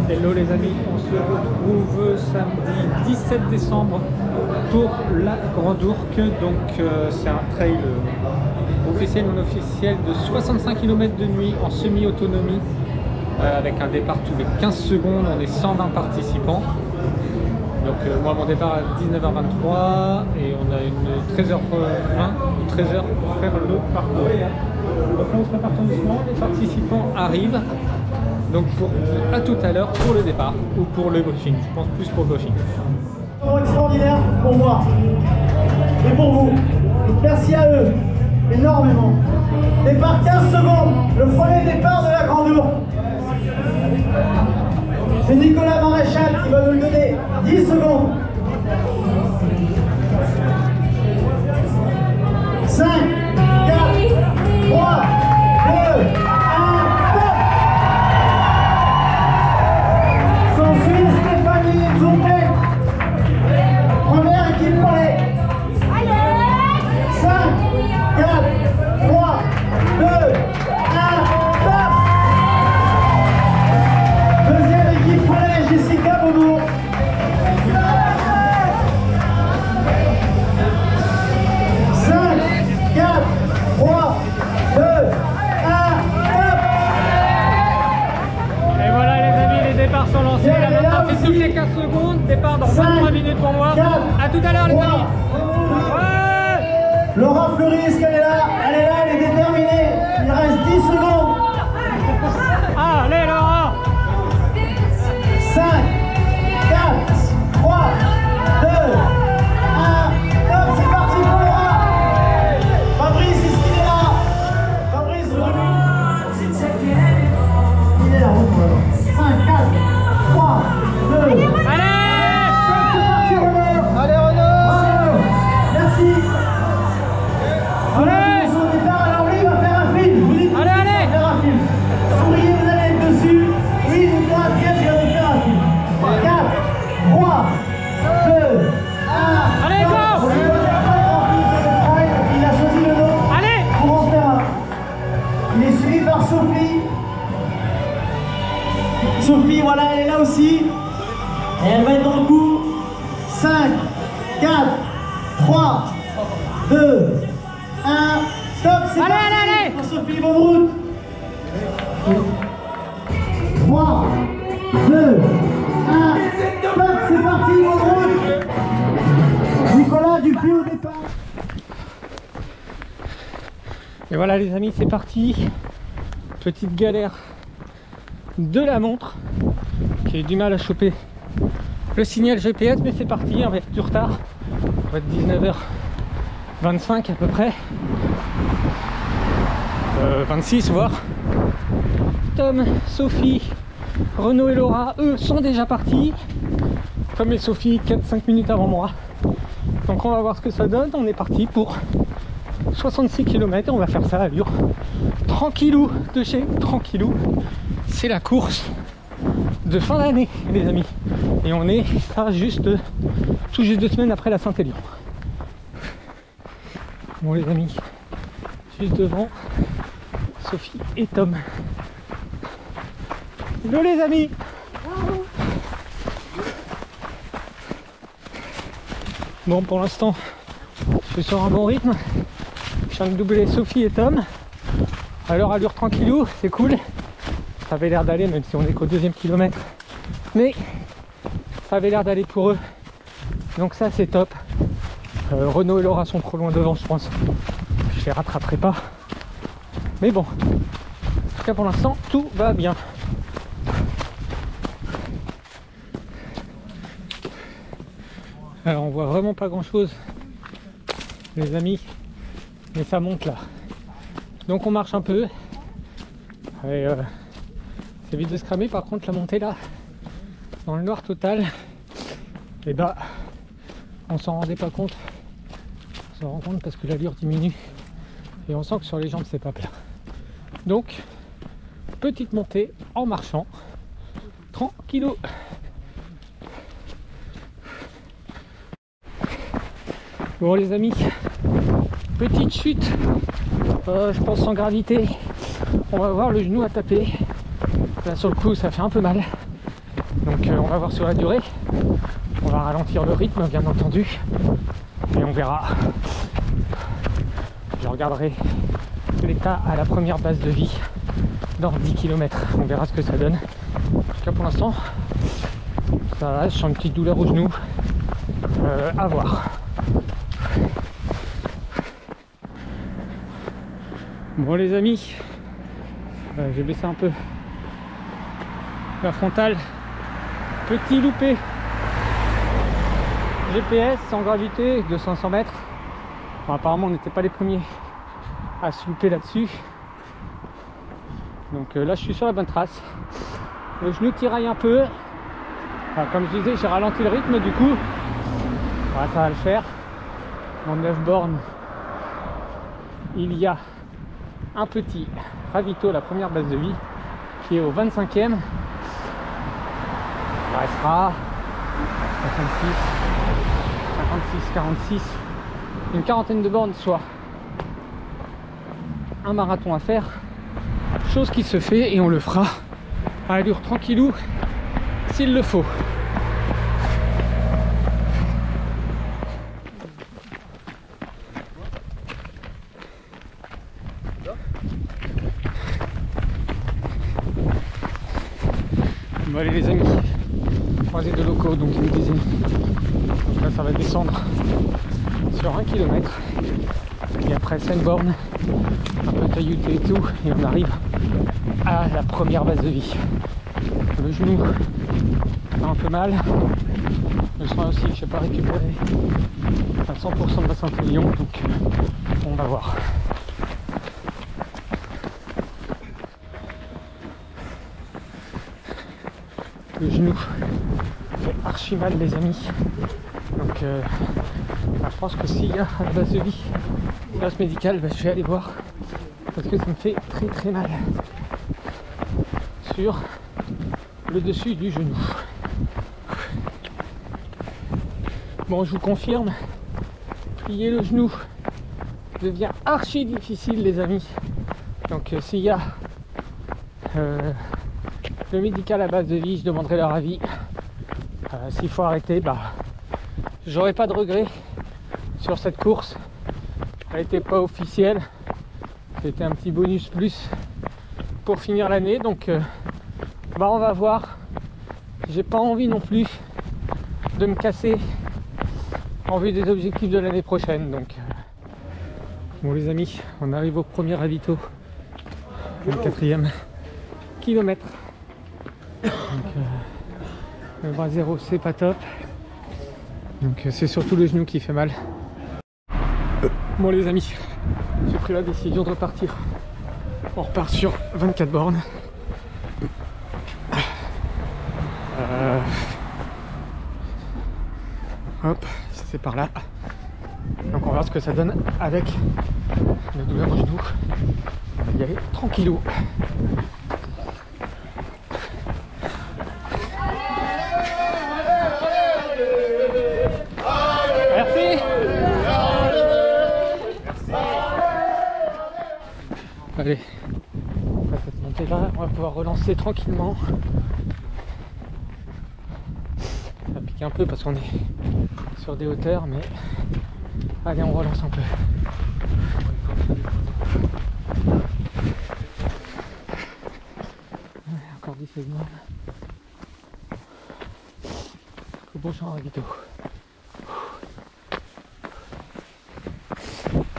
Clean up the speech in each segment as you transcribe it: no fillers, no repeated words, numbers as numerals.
Hello les amis, on se retrouve samedi 17 décembre pour la Grande Ourcq. Donc c'est un trail officiel non officiel de 65 km de nuit en semi-autonomie avec un départ tous les 15 secondes. On est 120 participants. Donc moi mon départ à 19h23 et on a une 13h20 ou 13h pour faire le parcours. Donc on se prépare tout doucement, les participants arrivent. Donc à tout à l'heure pour le départ ou pour le briefing, je pense plus pour le briefing. Extraordinaire pour moi et pour vous. Merci à eux énormément. Départ 15 secondes, le premier départ de la Grande Ourcq. C'est Nicolas Maréchal qui va nous le donner. 10 secondes. 5, 4, 3, 2, 1, top! S'ensuit Stéphanie Zoumpé. Première équipe pour les 5, 4, 3, 2, 1, top! Deuxième équipe pour les Jessica Beaubourg. 5, 4, 3, 2, 1, top! Et voilà les amis, les départs sont lancés. Là maintenant c'est toutes les 15 secondes. Départ dans 23 minutes pour moi. A tout à l'heure les amis. Ouais. Laura Fleurisque, elle est là, elle est déterminée. Il reste 10 secondes. Allez Laura. 5, 4, 3, 2, 1, top, c'est parti pour Laura. Fabrice, est-ce qu'il est là? Fabrice, il est là, 5, 4, 3, 2, Allez. c'est parti Renaud. Allez Renaud. Merci. Allez. Son départ, alors lui, il va faire un film. Vous dites, Allez, allez. il va faire un film. Souriez, vous allez être dessus. Oui, vous pouvez bien, je vais vous faire un film. 4, 3, 2, 1. Allez, go. Il a choisi le nom Allez. pour en faire un. Il est suivi par Sophie. Sophie, voilà, elle est là aussi. Et elle va être dans le coup. 5, 4, 3, 2, 1. Stop, c'est Allez, parti allez, allez. pour Sophie, bonne route. 3, 2, 1. Stop, c'est parti, bonne route. Nicolas Dupuis au départ. Et voilà les amis, c'est parti. Petite galère de la montre qui a eu du mal à choper le signal GPS, mais c'est parti, on va être du retard. On va être 19h25 à peu près. 26 voire. Tom, Sophie, Renaud et Laura, eux sont déjà partis. Tom et Sophie 4-5 minutes avant moi. Donc on va voir ce que ça donne. On est parti pour 66 km et on va faire ça à allure tranquillou de chez tranquillou. C'est la course de fin d'année les amis. Et on est à tout juste 2 semaines après la Saint-Élion. Bon les amis, juste devant Sophie et Tom. Hello les amis. Bon pour l'instant je suis sur un bon rythme. Je viens de doubler Sophie et Tom. À leur allure tranquillou, c'est cool. Ça avait l'air d'aller même si on est qu'au 2e kilomètre. Mais ça avait l'air d'aller pour eux. Donc ça c'est top. Renaud et Laura sont trop loin devant je pense. Je les rattraperai pas. Mais bon. En tout cas pour l'instant tout va bien. Alors on voit vraiment pas grand chose les amis. Mais ça monte là. Donc on marche un peu. Et c'est vite de se cramer. Par contre la montée là, dans le noir total, et bah on s'en rendait pas compte. On s'en rend compte parce que l'allure diminue. Et on sent que sur les jambes c'est pas plat. Donc petite montée en marchant. Tranquillou. Bon les amis, petite chute, je pense sans gravité. On va voir le genou à taper. Là sur le coup ça fait un peu mal. Donc on va voir sur la durée. On va ralentir le rythme bien entendu. Et on verra. Je regarderai l'état à la première base de vie dans 10 km. On verra ce que ça donne. En tout cas pour l'instant, ça va, je sens une petite douleur au genou. À voir. Bon les amis, j'ai baissé un peu la frontale. Petit loupé. GPS sans gravité de 500 mètres. Bon, apparemment on n'était pas les premiers à se louper là-dessus. Donc là je suis sur la bonne trace. Le genou tiraille un peu. Enfin, comme je disais, j'ai ralenti le rythme du coup. Voilà, ça va le faire. En 9 bornes, il y a un petit ravito, la première base de vie, qui est au 25e. Il restera 56, 46, une quarantaine de bornes, soit un marathon à faire. Chose qui se fait et on le fera à allure tranquillou s'il le faut. Bon allez les amis, croisée de locaux, donc ils me disaient, donc là ça va descendre sur 1 km et après 5 bornes, un peu taillouté et tout, et on arrive à la première base de vie. Le genou a un peu mal, je sens aussi que je n'ai pas récupéré à 100% de bassin de lion, donc on va voir. Le genou fait archi mal les amis, donc je pense que s'il y a à la base de vie place médicale, je vais aller voir parce que ça me fait très mal sur le dessus du genou. Bon, je vous confirme, plier le genou devient archi difficile les amis, donc s'il y a le médical à base de vie, je demanderai leur avis. S'il faut arrêter, j'aurai pas de regrets sur cette course. Elle n'était pas officielle, c'était un petit bonus plus pour finir l'année, donc on va voir. J'ai pas envie non plus de me casser en vue des objectifs de l'année prochaine, donc bon les amis, on arrive au premier ravito, le 4e kilomètre. Donc, le bras zéro c'est pas top, donc c'est surtout le genou qui fait mal. Bon les amis, j'ai pris la décision de repartir. On repart sur 24 bornes. Hop, c'est par là. Donc on va voir ce que ça donne avec la douleur au genou. On va y aller tranquillou. Merci. Allez, après cette montée là, on va pouvoir relancer tranquillement. Ça pique un peu parce qu'on est sur des hauteurs, mais allez, on relance un peu. Encore 10 secondes. Au bon champ ravito.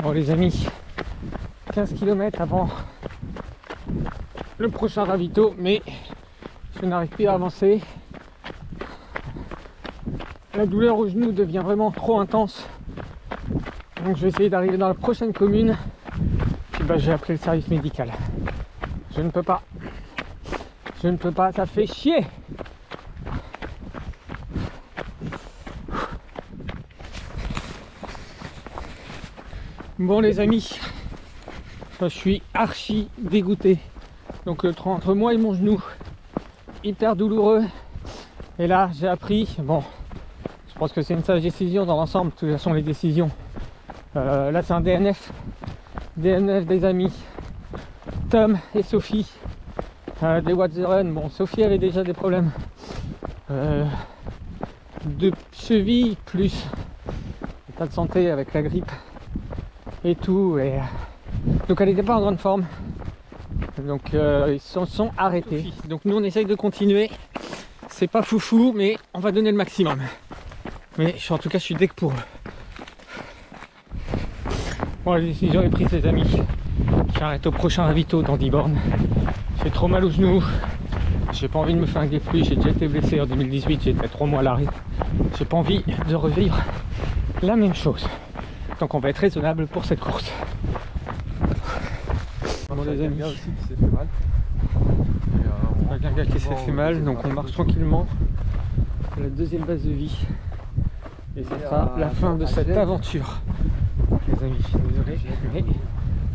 Bon les amis, 15 km avant le prochain ravito, mais je n'arrive plus à avancer. La douleur au genou devient vraiment trop intense, donc je vais essayer d'arriver dans la prochaine commune, puis j'ai appelé le service médical. Je ne peux pas, ça fait chier. Bon les amis, je suis archi dégoûté. Donc le train entre moi et mon genou, hyper douloureux. Et là j'ai appris, bon, je pense que c'est une sage décision dans l'ensemble. De toute façon les décisions, Là c'est un DNF des amis Tom et Sophie des What the Run. Bon, Sophie avait déjà des problèmes de cheville, plus état de santé avec la grippe et tout, et donc elle n'était pas en grande forme, donc ils s'en sont arrêtés. Donc nous on essaye de continuer, c'est pas foufou mais on va donner le maximum, mais en tout cas je suis deg pour eux. Moi si j'aurais pris ces amis, j'arrête au prochain ravito dans 10 bornes. J'ai trop mal aux genoux, j'ai pas envie de me flinguer plus, j'ai déjà été blessé en 2018, j'ai été 3 mois à l'arrêt, j'ai pas envie de revivre la même chose. Donc on va être raisonnable pour cette course. Bon les amis, aussi qui s'est fait mal. on a un gars qui s'est fait mal, donc on marche tranquillement à la deuxième base de vie. Et ce sera la fin de cette aventure. Les amis, désolé, mais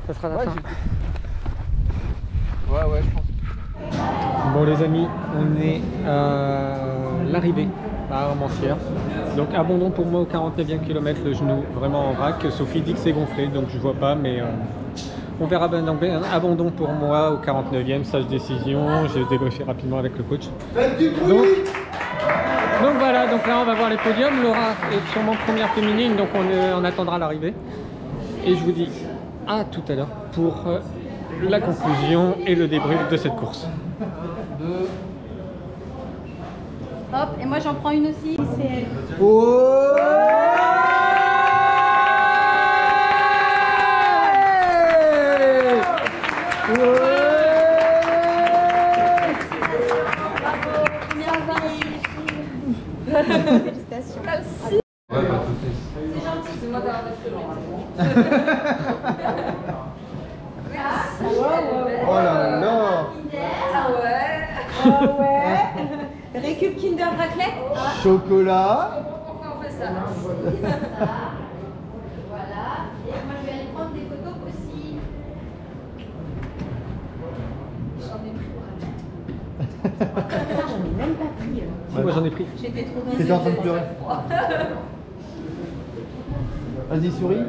ça sera la fin. Ouais, je pense. Bon les amis, on est à l'arrivée à Armentières. Donc abandon pour moi au 49e kilomètre, le genou vraiment en vrac. Sophie dit que c'est gonflé, donc je vois pas, mais on verra bien. Donc abandon pour moi au 49e, sage décision. J'ai débriefé rapidement avec le coach. Donc voilà, donc là on va voir les podiums. Laura est sûrement première féminine, donc on attendra l'arrivée. Et je vous dis à tout à l'heure pour la conclusion et le débrief de cette course. Hop, et moi j'en prends une aussi. C'est félicitations. Merci. Ouais, pas de soucis. C'est gentil, c'est moi d'avoir fait Oh là là. Ah ouais. Ah ouais. Récup Kinder raclette. Chocolat. Pourquoi on fait ça? Voilà. Et moi je vais aller prendre des photos aussi. J'en ai pris pour j'en ai même pas pris. Moi j'en ai pris. J'étais trop T'étais en train de pleurer. Vas-y, souris.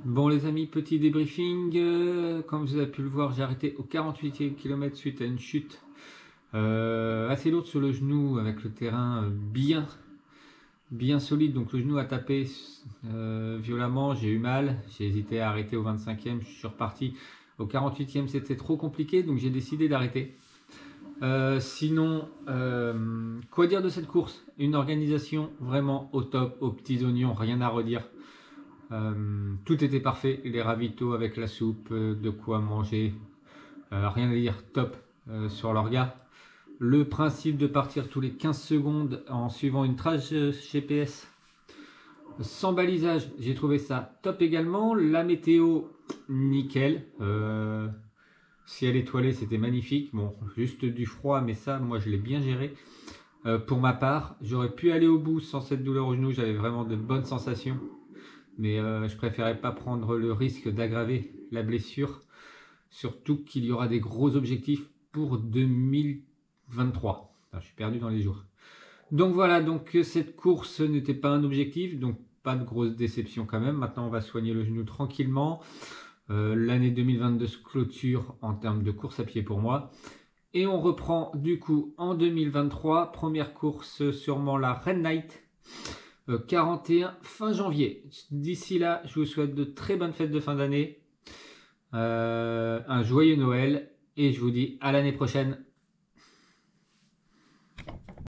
Bon les amis, petit débriefing. Comme vous avez pu le voir, j'ai arrêté au 48e kilomètre suite à une chute assez lourde sur le genou, avec le terrain bien solide. Donc le genou a tapé violemment, j'ai eu mal, j'ai hésité à arrêter au 25e, je suis reparti. Au 48e c'était trop compliqué, donc j'ai décidé d'arrêter. Sinon, quoi dire de cette course? Une organisation vraiment au top, aux petits oignons, rien à redire. Tout était parfait, les ravitaux avec la soupe, de quoi manger, rien à dire, top sur l'orga. Le principe de partir tous les 15 secondes en suivant une trace GPS sans balisage, j'ai trouvé ça top également. La météo, nickel. Ciel étoilé, c'était magnifique. Bon, juste du froid, mais ça, moi, je l'ai bien géré. Pour ma part, j'aurais pu aller au bout sans cette douleur au genou. J'avais vraiment de bonnes sensations. Mais je préférais pas prendre le risque d'aggraver la blessure. Surtout qu'il y aura des gros objectifs pour 2023. Enfin, je suis perdu dans les jours. Donc voilà, donc cette course n'était pas un objectif. Donc pas de grosse déception quand même. Maintenant, on va soigner le genou tranquillement. L'année 2022 se clôture en termes de course à pied pour moi. Et on reprend du coup en 2023. Première course sûrement la Red Night. 41 fin janvier. D'ici là, je vous souhaite de très bonnes fêtes de fin d'année. Un joyeux Noël. Et je vous dis à l'année prochaine.